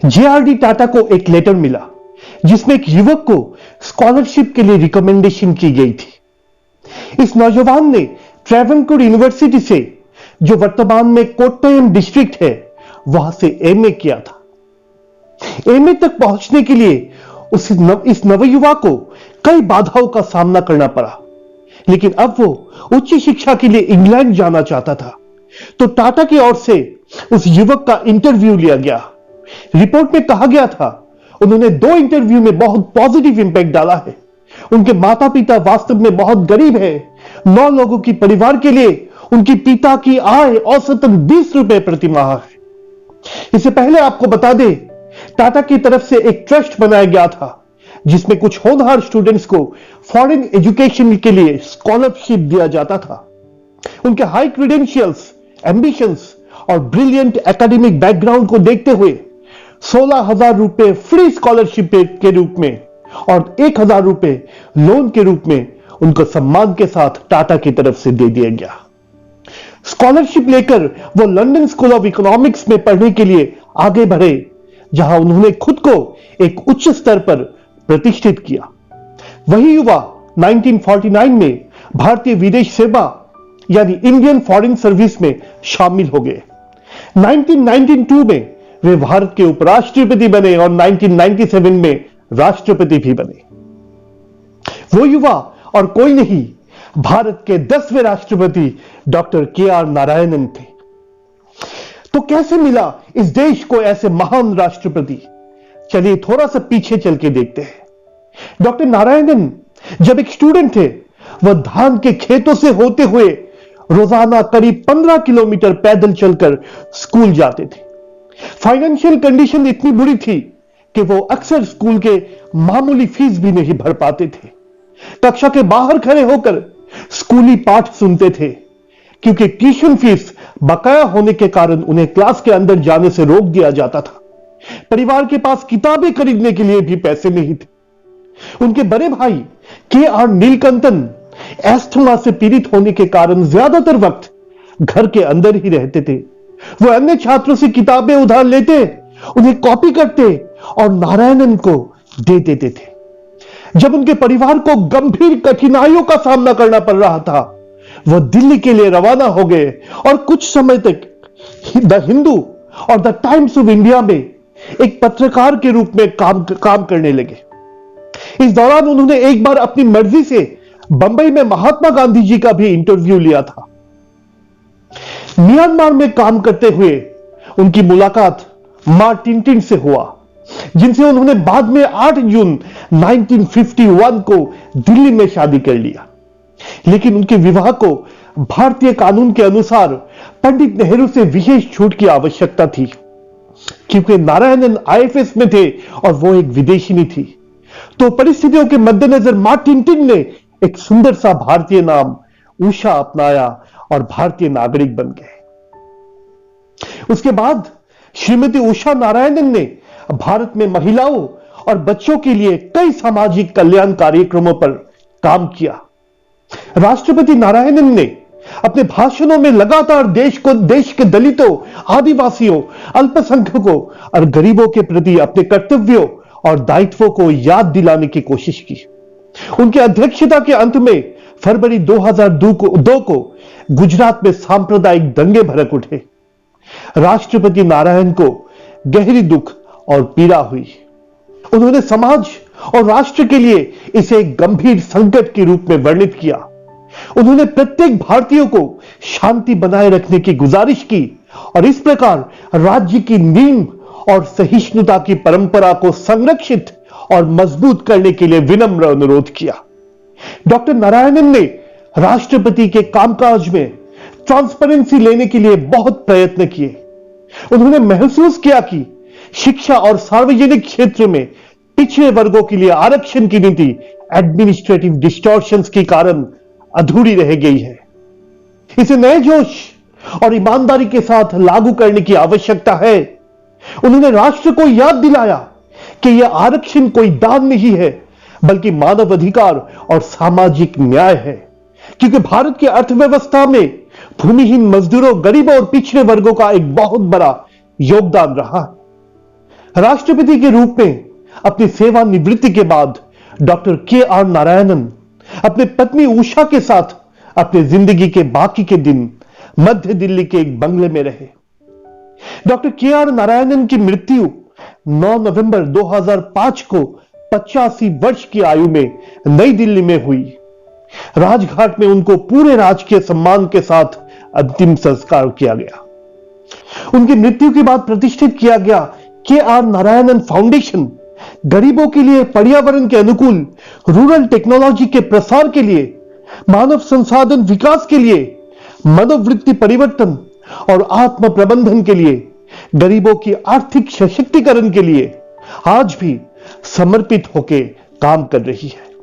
JRD Tata को एक letter मिला जिसमें एक युवक को स्कॉलरशिप के लिए रिकमेंडेशन की गई थी। इस नौजवान ने ट्रैवनकोर यूनिवर्सिटी से, जो वर्तमान में कोट्टयम डिस्ट्रिक्ट है, वहां से एमए किया था। एमए तक पहुंचने के लिए इस नवयुवा को कई बाधाओं का सामना करना पड़ा, लेकिन अब वो उच्च शिक्षा के लिए इंग्लैंड जाना चाहता था। तो टाटा की ओर से उस युवक का इंटरव्यू लिया गया। रिपोर्ट में कहा गया था उन्होंने 2 इंटरव्यू में बहुत पॉजिटिव इंपैक्ट डाला है। उनके माता पिता वास्तव में बहुत गरीब हैं। 9 लोगों की परिवार के लिए उनके पिता की आय औसतन 20 रुपए प्रति माह है। इससे पहले आपको बता दें, टाटा की तरफ से एक ट्रस्ट बनाया गया था जिसमें कुछ होनहार स्टूडेंट्स को फॉरेन एजुकेशन के लिए स्कॉलरशिप दिया जाता था। उनके हाई क्रेडेंशियल्स, एम्बिशंस और ब्रिलियंट एकेडमिक बैकग्राउंड को देखते हुए 16,000 रुपए फ्री स्कॉलरशिप के रूप में और 1,000 रुपए लोन के रूप में उनको सम्मान के साथ टाटा की तरफ से दे दिया गया। स्कॉलरशिप लेकर वो लंदन स्कूल ऑफ इकोनॉमिक्स में पढ़ने के लिए आगे बढ़े, जहां उन्होंने खुद को एक उच्च स्तर पर प्रतिष्ठित किया। वही युवा 1949 में भारतीय विदेश सेवा यानी इंडियन फॉरेन सर्विस में शामिल हो गए। 1992 में वे भारत के उपराष्ट्रपति बने और 1997 में राष्ट्रपति भी बने। वो युवा और कोई नहीं, भारत के 10वें राष्ट्रपति डॉक्टर के.आर. नारायणन थे। तो कैसे मिला इस देश को ऐसे महान राष्ट्रपति? चलिए थोड़ा सा पीछे चल के देखते हैं। डॉक्टर नारायणन जब एक स्टूडेंट थे, वह धान के खेतों से होते हुए रोजाना करीब 15 किलोमीटर पैदल चलकर स्कूल जाते थे। फाइनेंशियल कंडीशन इतनी बुरी थी कि वो अक्सर स्कूल के मामूली फीस भी नहीं भर पाते थे। कक्षा के बाहर खड़े होकर स्कूली पाठ सुनते थे, क्योंकि ट्यूशन फीस बकाया होने के कारण उन्हें क्लास के अंदर जाने से रोक दिया जाता था। परिवार के पास किताबें खरीदने के लिए भी पैसे नहीं थे। उनके बड़े भाई के.आर. नीलकंठन एस्थमा से पीड़ित होने के कारण ज्यादातर वक्त घर के अंदर ही रहते थे। वो अन्य छात्रों से किताबें उधार लेते, उन्हें कॉपी करते और नारायणन को दे देते थे। जब उनके परिवार को गंभीर कठिनाइयों का सामना करना पड़ रहा था, वह दिल्ली के लिए रवाना हो गए और कुछ समय तक द हिंदू और द टाइम्स ऑफ इंडिया में एक पत्रकार के रूप में काम करने लगे। इस दौरान उन्होंने एक बार अपनी मर्जी से बंबई में महात्मा गांधी जी का भी इंटरव्यू लिया था। म्यांमार में काम करते हुए उनकी मुलाकात मां टिनटिन से हुआ, जिनसे उन्होंने बाद में 8 जून 1951 को दिल्ली में शादी कर लिया। लेकिन उनके विवाह को भारतीय कानून के अनुसार पंडित नेहरू से विशेष छूट की आवश्यकता थी, क्योंकि नारायणन आईएफएस में थे और वो एक विदेशिनी थी। तो परिस्थितियों के मद्देनजर मां टिनटिन ने एक सुंदर सा भारतीय नाम उषा अपनाया और भारतीय नागरिक बन गए। उसके बाद श्रीमती उषा नारायणन ने भारत में महिलाओं और बच्चों के लिए कई सामाजिक कल्याण कार्यक्रमों पर काम किया। राष्ट्रपति नारायणन ने अपने भाषणों में लगातार देश के दलितों, आदिवासियों, अल्पसंख्यकों और गरीबों के प्रति अपने कर्तव्यों और दायित्वों को याद दिलाने की कोशिश की। उनकी अध्यक्षता के अंत में फरवरी 2002 को गुजरात में सांप्रदायिक दंगे भड़क उठे। राष्ट्रपति नारायण को गहरी दुख और पीड़ा हुई। उन्होंने समाज और राष्ट्र के लिए इसे एक गंभीर संकट के रूप में वर्णित किया। उन्होंने प्रत्येक भारतीय को शांति बनाए रखने की गुजारिश की और इस प्रकार राज्य की नींव और सहिष्णुता की परंपरा को संरक्षित और मजबूत करने के लिए विनम्र अनुरोध किया। डॉक्टर नारायणन ने राष्ट्रपति के कामकाज में ट्रांसपेरेंसी लेने के लिए बहुत प्रयत्न किए। उन्होंने महसूस किया कि शिक्षा और सार्वजनिक क्षेत्र में पिछड़े वर्गों के लिए आरक्षण की नीति एडमिनिस्ट्रेटिव डिस्टॉर्शंस के कारण अधूरी रह गई है। इसे नए जोश और ईमानदारी के साथ लागू करने की आवश्यकता है। उन्होंने राष्ट्र को याद दिलाया कि यह आरक्षण कोई दान नहीं है, बल्कि मानव अधिकार और सामाजिक न्याय है, क्योंकि भारत की अर्थव्यवस्था में भूमिहीन मजदूरों, गरीबों और पिछड़े वर्गों का एक बहुत बड़ा योगदान रहा है। राष्ट्रपति के रूप में अपनी सेवानिवृत्ति के बाद डॉक्टर के.आर. नारायणन अपने पत्नी उषा के साथ अपने जिंदगी के बाकी के दिन मध्य दिल्ली के एक बंगले में रहे। Doctor KR. नारायणन की मृत्यु 9 नवंबर 2005 को 85 वर्ष की आयु में नई दिल्ली में हुई। राजघाट में उनको पूरे राजकीय सम्मान के साथ अंतिम संस्कार किया गया। उनकी मृत्यु के बाद प्रतिष्ठित किया गया के.आर. नारायणन फाउंडेशन गरीबों के लिए, पर्यावरण के अनुकूल, रूरल टेक्नोलॉजी के प्रसार के लिए, मानव संसाधन विकास के लिए, मनोवृत्ति परिवर्तन और आत्म प्रबंधन के लिए, गरीबों की आर्थिक सशक्तिकरण के लिए आज भी समर्पित होकर काम कर रही है।